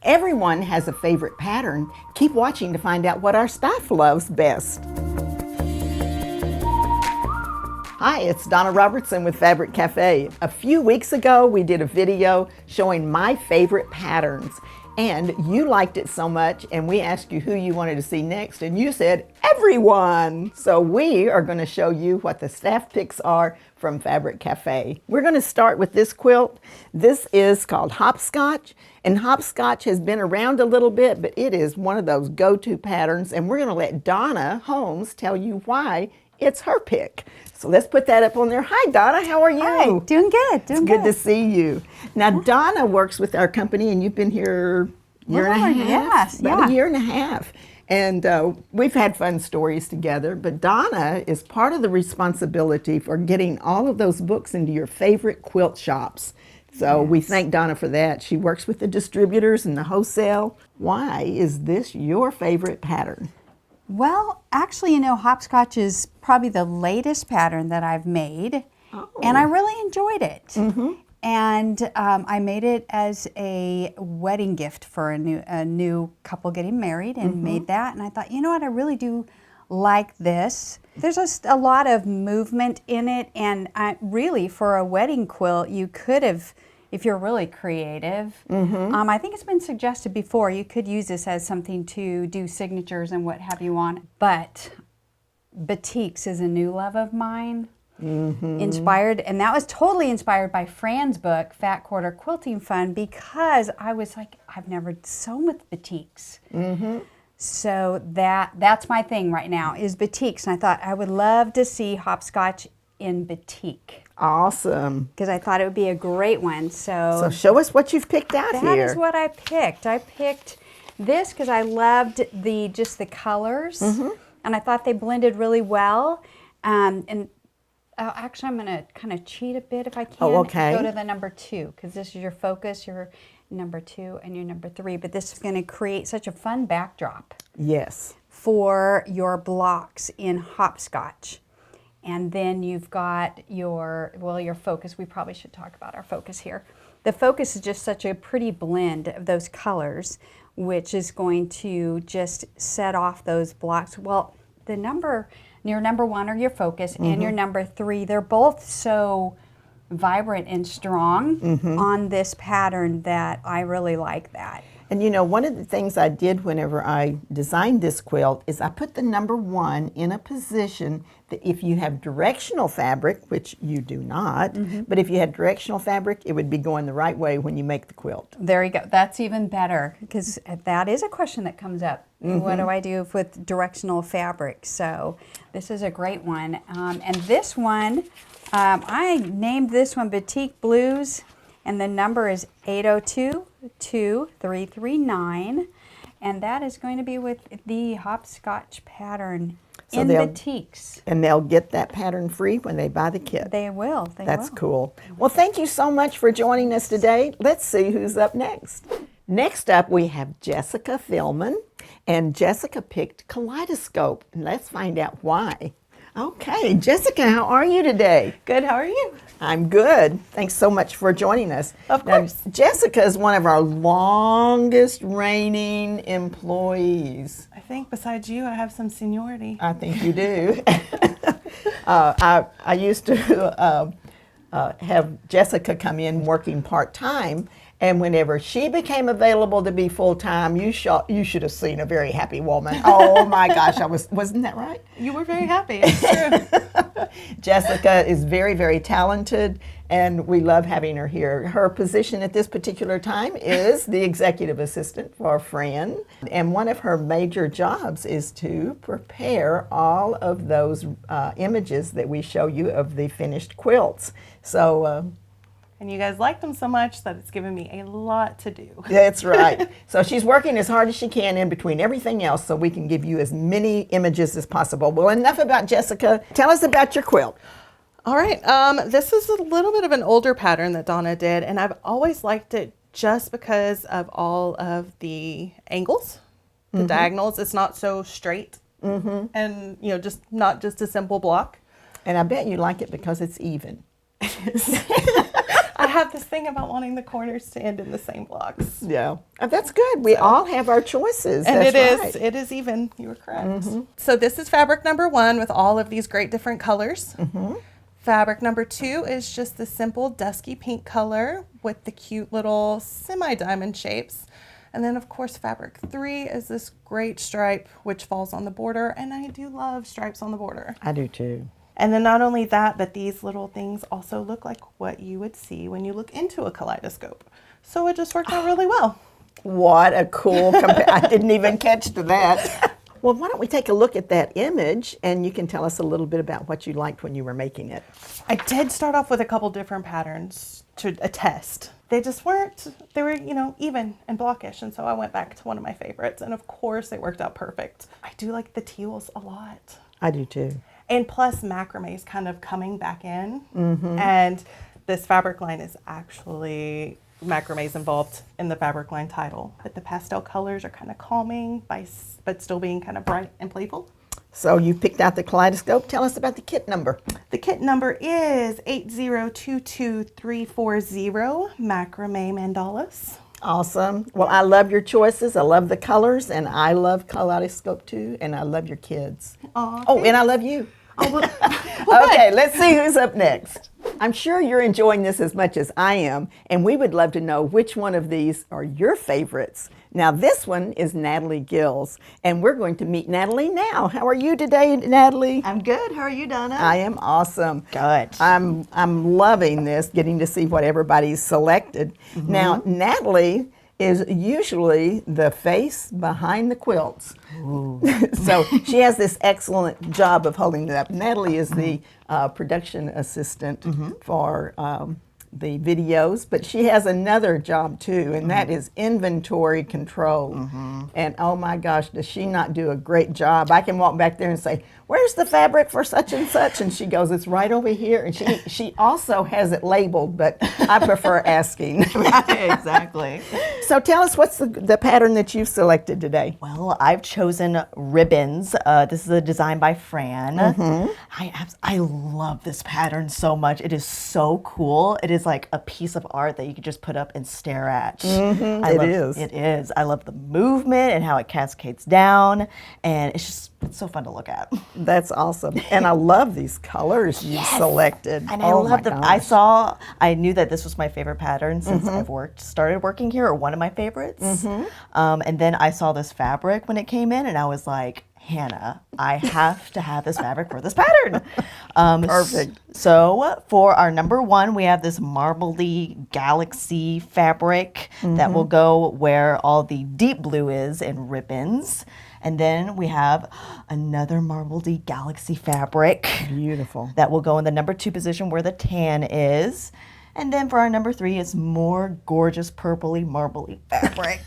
Everyone has a favorite pattern. Keep watching to find out what our staff loves best. Hi, it's Donna Robertson with Fabric Café. A few weeks ago, we did a video showing my favorite patterns. And you liked it so much, and we asked you who you wanted to see next, and you said everyone. So we are going to show you what the staff picks are from Fabric Café. We're going to start with this quilt. This is called Hopscotch, and Hopscotch has been around a little bit, but it is one of those go-to patterns, and we're going to let Donna Holmes tell you why it's her pick. So let's put that up on there. Hi, Donna. How are you? Hi. Doing good. It's good to see you. Now, Donna works with our company, and you've been here a year and a half. Yes, about a year and a half. And we've had fun stories together. But Donna is part of the responsibility for getting all of those books into your favorite quilt shops. So we thank Donna for that. She works with the distributors and the wholesale. Why is this your favorite pattern? Well, actually, you know, Hopscotch is probably the latest pattern that I've made, and I really enjoyed it. Mm-hmm. And I made it as a wedding gift for a new couple getting married, and made that. And I thought, you know what, I really do like this. There's just a lot of movement in it, and really, for a wedding quilt, you could have, if you're really creative. I think it's been suggested before, you could use this as something to do signatures and what have you on. But Batiks is a new love of mine. Inspired, and that was totally inspired by Fran's book, Fat Quarter Quilting Fun, because I was like, I've never sewn with Batiks. So that's my thing right now, is Batiks. And I thought I would love to see Hopscotch in Batik. Awesome. Because I thought it would be a great one. So show us what you've picked out here. That is what I picked. I picked this because I loved just the colors, and I thought they blended really well. Actually, I'm going to kind of cheat a bit if I can. Oh, okay. Go to the number 2, because this is your focus, your number 2 and your number 3. But this is going to create such a fun backdrop. Yes. For your blocks in Hopscotch. And then you've got your focus. We probably should talk about our focus here. The focus is just such a pretty blend of those colors, which is going to just set off those blocks. Well, your number 1 or your focus and your number 3, they're both so vibrant and strong on this pattern that I really like that. And you know, one of the things I did whenever I designed this quilt is I put the number 1 in a position that if you have directional fabric, which you do not, but if you had directional fabric, it would be going the right way when you make the quilt. There you go. That's even better, because that is a question that comes up. What do I do with directional fabric? So this is a great one. And this one, I named this one Batik Blues, and the number is 802-2339, and that is going to be with the Hopscotch pattern in Batiks. And they'll get that pattern free when they buy the kit. They will. That's cool. Well, thank you so much for joining us today. Let's see who's up next. Next up, we have Jessica Philman, and Jessica picked Kaleidoscope. And let's find out why. Okay, Jessica, how are you today? Good, how are you? I'm good. Thanks so much for joining us. Of course. Now, Jessica is one of our longest reigning employees. I think besides you, I have some seniority. I think you do. I used to have Jessica come in working part-time, and whenever she became available to be full-time, you should have seen a very happy woman. Oh my gosh, wasn't that right? You were very happy, it's true. Jessica is very, very talented, and we love having her here. Her position at this particular time is the executive assistant for Fran, and one of her major jobs is to prepare all of those images that we show you of the finished quilts. So. And you guys liked them so much that it's given me a lot to do. That's right. So she's working as hard as she can in between everything else so we can give you as many images as possible. Well, enough about Jessica. Tell us about your quilt. All right. This is a little bit of an older pattern that Donna did, and I've always liked it just because of all of the angles, the diagonals. It's not so straight, and just not just a simple block. And I bet you like it because it's even. I have this thing about wanting the corners to end in the same blocks. Yeah, that's good. We all have our choices. And That's right. it is even. You were correct. So this is fabric number 1 with all of these great different colors. Fabric number 2 is just the simple dusky pink color with the cute little semi-diamond shapes. And then, of course, fabric 3 is this great stripe, which falls on the border. And I do love stripes on the border. I do too. And then not only that, but these little things also look like what you would see when you look into a kaleidoscope. So it just worked out really well. What a cool, I didn't even catch to that. Well, why don't we take a look at that image and you can tell us a little bit about what you liked when you were making it. I did start off with a couple different patterns to test. They just weren't, they were, even and blockish. And so I went back to one of my favorites. And of course, it worked out perfect. I do like the teals a lot. I do too. And plus, macrame is kind of coming back in. And this fabric line is actually, macrame is involved in the fabric line title. But the pastel colors are kind of calming, but still being kind of bright and playful. So you picked out the kaleidoscope. Tell us about the kit number. The kit number is 8022340 Macramé Mandalas. Awesome. Well, I love your choices. I love the colors, and I love kaleidoscope too, and I love your kids. Aw, oh, and I love you. Oh, well, Okay, let's see who's up next. I'm sure you're enjoying this as much as I am, and we would love to know which one of these are your favorites. Now, this one is Nadalie Gills, and we're going to meet Nadalie now. How are you today, Nadalie? I'm good. How are you, Donna? I am awesome. Good. I'm loving this, getting to see what everybody's selected. Now, Nadalie is usually the face behind the quilts. So she has this excellent job of holding it up. Nadalie is the production assistant for the videos, but she has another job too, and that is inventory control. And oh my gosh, does she not do a great job? I can walk back there and say, where's the fabric for such and such? And she goes, it's right over here. And she also has it labeled, but I prefer asking. Exactly. So tell us, what's the pattern that you've selected today? Well, I've chosen ribbons. This is a design by Fran. I love this pattern so much. It is so cool. It is like a piece of art that you can just put up and stare at. It is. It is. I love the movement and how it cascades down, and it's so fun to look at. That's awesome. And I love these colors you've selected. And I love them. I knew that this was my favorite pattern since I've started working here, or one of my favorites. And then I saw this fabric when it came in, and I was like, Hannah, I have to have this fabric for this pattern. Perfect. So for our number 1, we have this marbly galaxy fabric that will go where all the deep blue is in ribbons. And then we have another marbledy galaxy fabric. Beautiful. That will go in the number 2 position where the tan is. And then for our number 3, it's more gorgeous purpley marbly fabric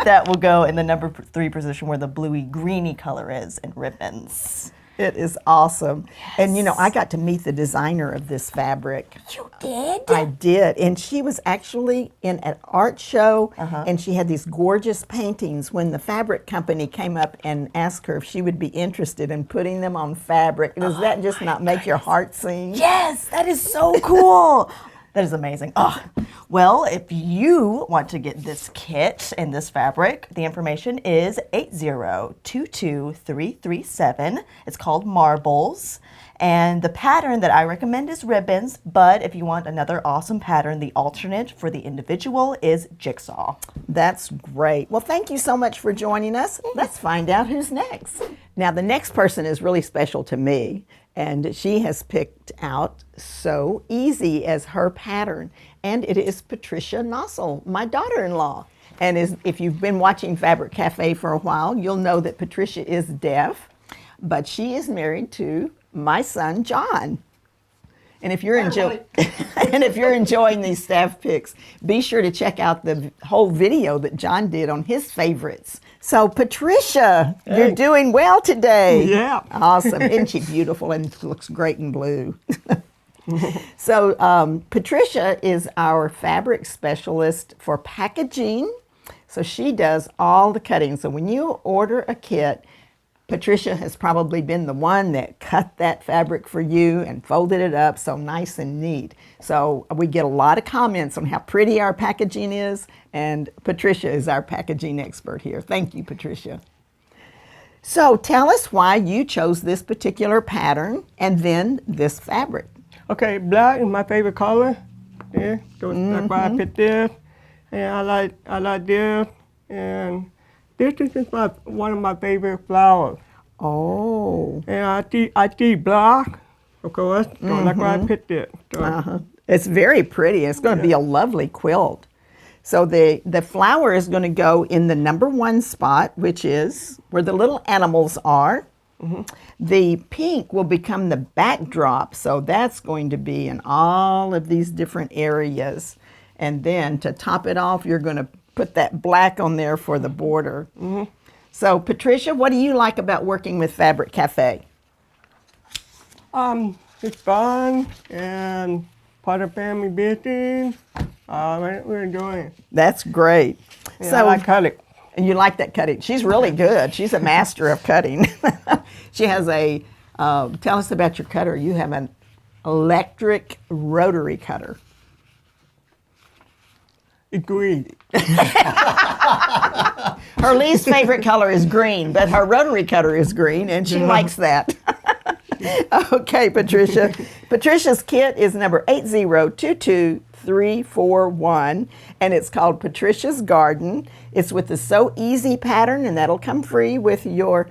that will go in the number 3 position where the bluey greeny color is in ribbons. It is awesome. And I got to meet the designer of this fabric. You did? I did. And she was actually in an art show, and she had these gorgeous paintings when the fabric company came up and asked her if she would be interested in putting them on fabric. Does that just not make your heart sing? Yes, that is so cool. That is amazing. Oh, well, if you want to get this kit and this fabric, the information is 8022337. It's called Marbles. And the pattern that I recommend is ribbons, but if you want another awesome pattern, the alternate for the individual is jigsaw. That's great. Well, thank you so much for joining us. Let's find out who's next. Now, the next person is really special to me, and she has picked out So Easy as her pattern, and it is Patricia Nossel, my daughter-in-law. And if you've been watching Fabric Café for a while, you'll know that Patricia is deaf, but she is married to my son, John. And if you're enjoying these staff picks, be sure to check out the whole video that John did on his favorites. So Patricia, you're doing well today. Yeah. Awesome. Isn't she beautiful and looks great in blue? So Patricia is our fabric specialist for packaging. So she does all the cutting. So when you order a kit, Patricia has probably been the one that cut that fabric for you and folded it up so nice and neat. So we get a lot of comments on how pretty our packaging is, and Patricia is our packaging expert here. Thank you, Patricia. So tell us why you chose this particular pattern and then this fabric. Okay, black is my favorite color. Yeah, so that's why I picked this. And I like this. And this is just one of my favorite flowers. Oh. And I see black, of course, so that's why I picked it. So. It's very pretty. It's going to be a lovely quilt. So the flower is going to go in the number 1 spot, which is where the little animals are. The pink will become the backdrop, so that's going to be in all of these different areas. And then to top it off, you're going to put that black on there for the border. So Patricia, what do you like about working with Fabric Café? It's fun and part of family business. We're enjoying it. That's great. Yeah, So I like cutting. and you like that cutting. She's really good. She's a master of cutting. She has a, tell us about your cutter. You have an electric rotary cutter. Agreed. Her least favorite color is green, but her rotary cutter is green, and she likes that. Okay, Patricia. Patricia's kit is number 8022341, and it's called Patricia's Garden. It's with the So Easy pattern, and that'll come free with your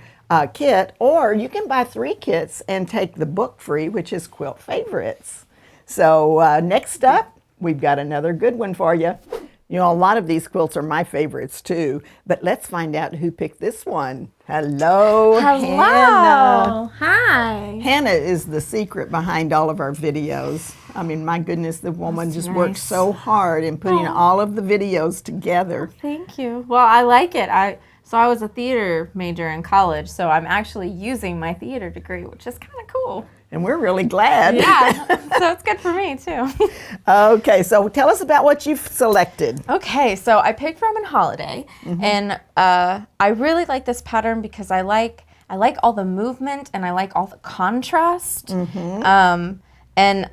kit, or you can buy 3 kits and take the book free, which is Quilt Favorites. So next up, we've got another good one for you. You know, a lot of these quilts are my favorites too, but let's find out who picked this one. Hello, Hannah. Hi. Hannah is the secret behind all of our videos. I mean, my goodness, the woman That's just nice. works so hard in putting all of the videos together. Thank you. Well, I like it. So I was a theater major in college, so I'm actually using my theater degree, which is kind of cool. And we're really glad. Yeah, so it's good for me too. Okay, so tell us about what you've selected. Okay, so I picked Roman Holiday, and I really like this pattern because I like all the movement and I like all the contrast. And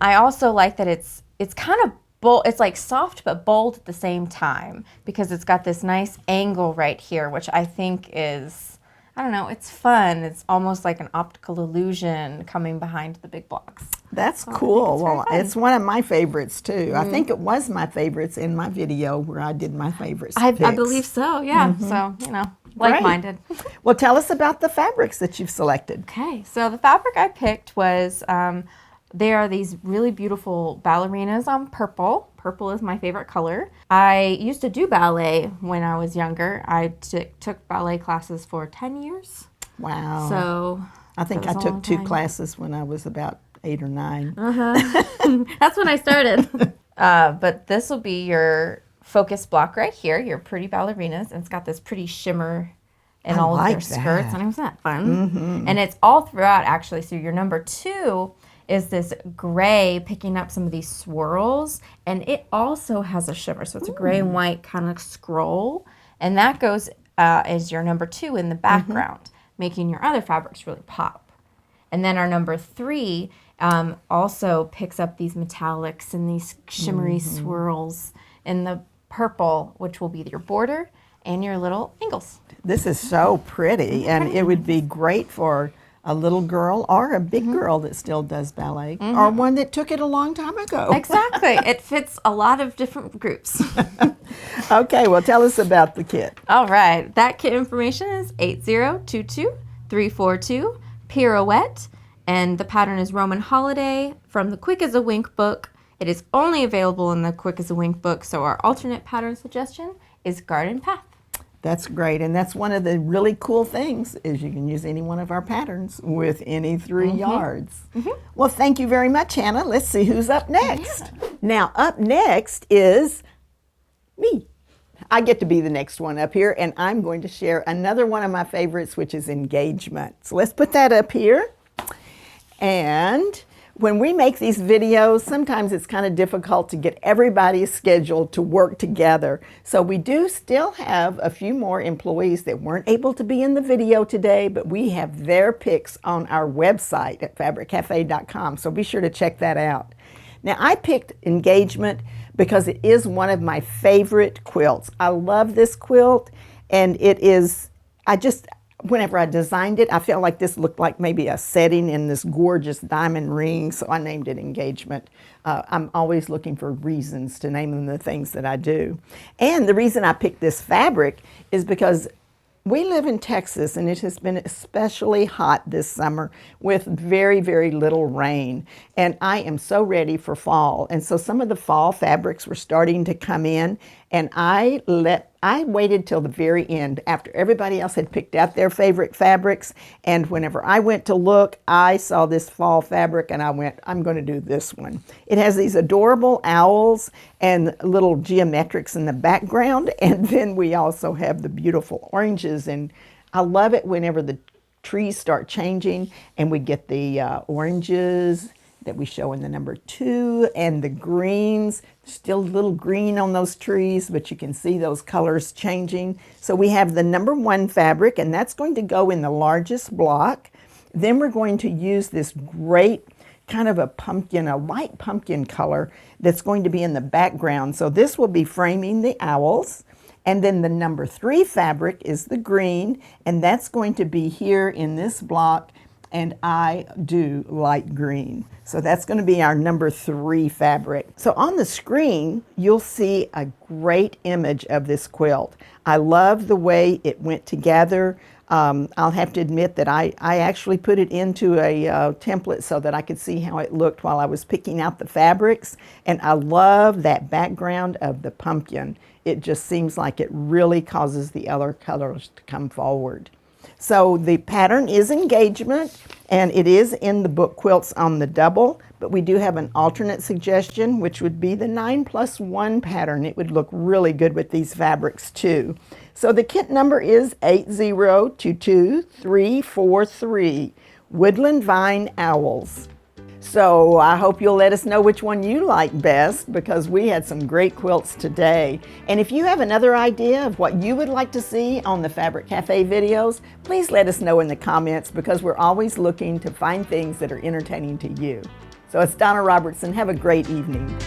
I also like that it's kind of bold. It's like soft but bold at the same time because it's got this nice angle right here, which I think is, I don't know, it's fun. It's almost like an optical illusion coming behind the big blocks. That's cool. it's very Well, fun. it's one of my favorites too. I think it was my favorites in my video where I did my favorites. I picks. believe so, yeah. So, like-minded. Well, tell us about the fabrics that you've selected. Okay, so the fabric I picked was, they are these really beautiful ballerinas on purple. Purple is my favorite color. I used to do ballet when I was younger. I took ballet classes for 10 years. Wow. So I think that I was a took long 2 time. classes when I was about 8 or 9. That's when I started. But this will be your focus block right here, your pretty ballerinas. And it's got this pretty shimmer in I all of their like skirts. that. And isn't that fun? And it's all throughout, actually. So your number 2 is this gray picking up some of these swirls. And it also has a shimmer. So it's a gray and white kind of scroll. And that goes as your number 2 in the background, making your other fabrics really pop. And then our number 3 also picks up these metallics and these shimmery swirls in the purple, which will be your border and your little angles. This is so pretty, and it would be great for a little girl or a big girl that still does ballet, or one that took it a long time ago. Exactly. It fits a lot of different groups. Okay, well, tell us about the kit. All right. That kit information is 8022342 Pirouette, and the pattern is Roman Holiday from the Quick as a Wink book. It is only available in the Quick as a Wink book, so our alternate pattern suggestion is Garden Path. That's great, and that's one of the really cool things is you can use any one of our patterns with any 3 yards. Well, thank you very much, Hannah. Let's see who's up next. Now, up next is me. I get to be the next one up here, and I'm going to share another one of my favorites, which is engagement. So let's put that up here. And When we make these videos, sometimes it's kind of difficult to get everybody's schedule to work together. So we do still have a few more employees that weren't able to be in the video today, but we have their pics on our website at fabriccafe.com. So be sure to check that out. Now, I picked Engagement because it is one of my favorite quilts. I love this quilt, and it is, whenever I designed it, I felt like this looked like maybe a setting in this gorgeous diamond ring, so I named it Engagement. I'm always looking for reasons to name them the things that I do. And the reason I picked this fabric is because we live in Texas, and it has been especially hot this summer with very, very little rain. And I am so ready for fall. And so some of the fall fabrics were starting to come in, and I waited till the very end after everybody else had picked out their favorite fabrics. And whenever I went to look, I saw this fall fabric, and I went, I'm going to do this one. It has these adorable owls and little geometrics in the background. And then we also have the beautiful oranges. And I love it whenever the trees start changing and we get the oranges that we show in the number 2 and the greens. Still a little green on those trees, but you can see those colors changing. So we have the number 1 fabric, and that's going to go in the largest block. Then we're going to use this great kind of a light pumpkin color that's going to be in the background. So this will be framing the owls. And then the number 3 fabric is the green, and that's going to be here in this block. And I do light green. So that's going to be our number 3 fabric. So on the screen, you'll see a great image of this quilt. I love the way it went together. I'll have to admit that I actually put it into a template so that I could see how it looked while I was picking out the fabrics. And I love that background of the pumpkin. It just seems like it really causes the other colors to come forward. So the pattern is Engagement, and it is in the book Quilts on the Double, but we do have an alternate suggestion, which would be the 9+1 pattern. It would look really good with these fabrics too. So the kit number is 8022343, Woodland Vine Owls. So I hope you'll let us know which one you like best, because we had some great quilts today. And if you have another idea of what you would like to see on the Fabric Cafe videos, please let us know in the comments, because we're always looking to find things that are entertaining to you. So it's Donna Robertson. Have a great evening.